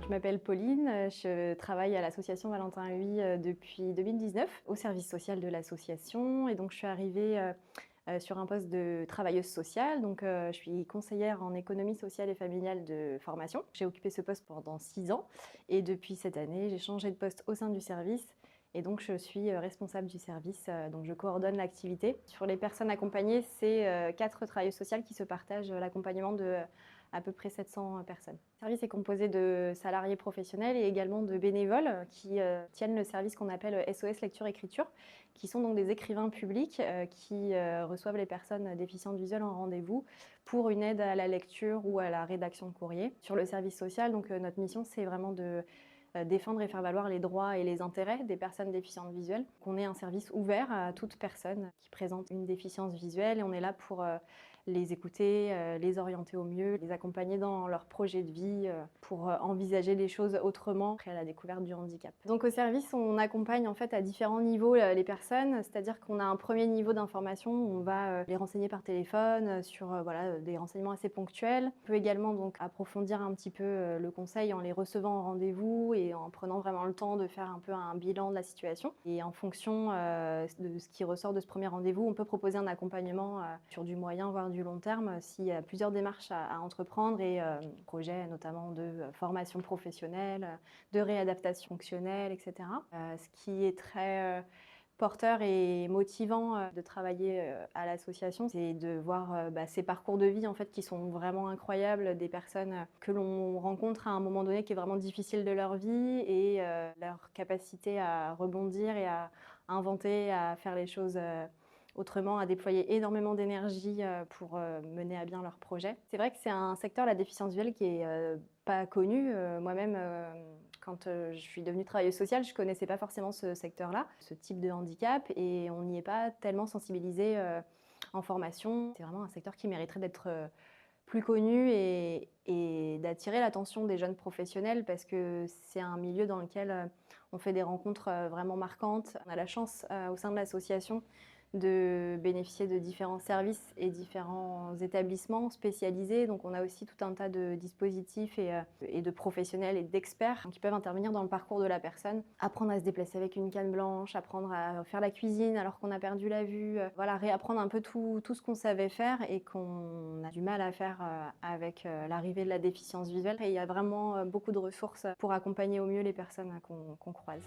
Je m'appelle Pauline, je travaille à l'association Valentin Huy depuis 2019 au service social de l'association et donc je suis arrivée sur un poste de travailleuse sociale. Donc je suis conseillère en économie sociale et familiale de formation. J'ai occupé ce poste pendant 6 ans et depuis cette année, j'ai changé de poste au sein du service. Et donc, je suis responsable du service, donc je coordonne l'activité. Sur les personnes accompagnées, c'est 4 travailleuses sociales qui se partagent l'accompagnement de à peu près 700 personnes. Le service est composé de salariés professionnels et également de bénévoles qui tiennent le service qu'on appelle SOS Lecture-Écriture, qui sont donc des écrivains publics qui reçoivent les personnes déficientes visuelles en rendez-vous pour une aide à la lecture ou à la rédaction de courrier. Sur le service social, donc notre mission, c'est vraiment de défendre et faire valoir les droits et les intérêts des personnes déficientes visuelles. On est un service ouvert à toute personne qui présente une déficience visuelle et on est là pour les écouter, les orienter au mieux, les accompagner dans leur projet de vie pour envisager les choses autrement après la découverte du handicap. Donc au service, on accompagne en fait à différents niveaux les personnes, c'est-à-dire qu'on a un premier niveau d'information où on va les renseigner par téléphone sur des renseignements assez ponctuels. On peut également donc approfondir un petit peu le conseil en les recevant en rendez-vous et en prenant vraiment le temps de faire un peu un bilan de la situation. Et en fonction de ce qui ressort de ce premier rendez-vous, on peut proposer un accompagnement sur du moyen voire du long terme s'il y a plusieurs démarches à entreprendre et projets notamment de formation professionnelle, de réadaptation fonctionnelle, etc. Ce qui est très porteur et motivant de travailler à l'association, c'est de voir ces parcours de vie en fait qui sont vraiment incroyables, des personnes que l'on rencontre à un moment donné qui est vraiment difficile de leur vie et leur capacité à rebondir et à inventer, à faire les choses autrement, à déployer énormément d'énergie pour mener à bien leurs projets. C'est vrai que c'est un secteur, la déficience visuelle, qui est pas connu. Moi-même, quand je suis devenue travailleuse sociale, je connaissais pas forcément ce secteur-là, ce type de handicap, et on n'y est pas tellement sensibilisé en formation. C'est vraiment un secteur qui mériterait d'être plus connu et d'attirer l'attention des jeunes professionnels parce que c'est un milieu dans lequel on fait des rencontres vraiment marquantes. On a la chance au sein de l'association de bénéficier de différents services et différents établissements spécialisés. Donc on a aussi tout un tas de dispositifs et de professionnels et d'experts qui peuvent intervenir dans le parcours de la personne. Apprendre à se déplacer avec une canne blanche, apprendre à faire la cuisine alors qu'on a perdu la vue. Réapprendre un peu tout ce qu'on savait faire et qu'on a du mal à faire avec l'arrivée de la déficience visuelle. Et il y a vraiment beaucoup de ressources pour accompagner au mieux les personnes qu'on croise.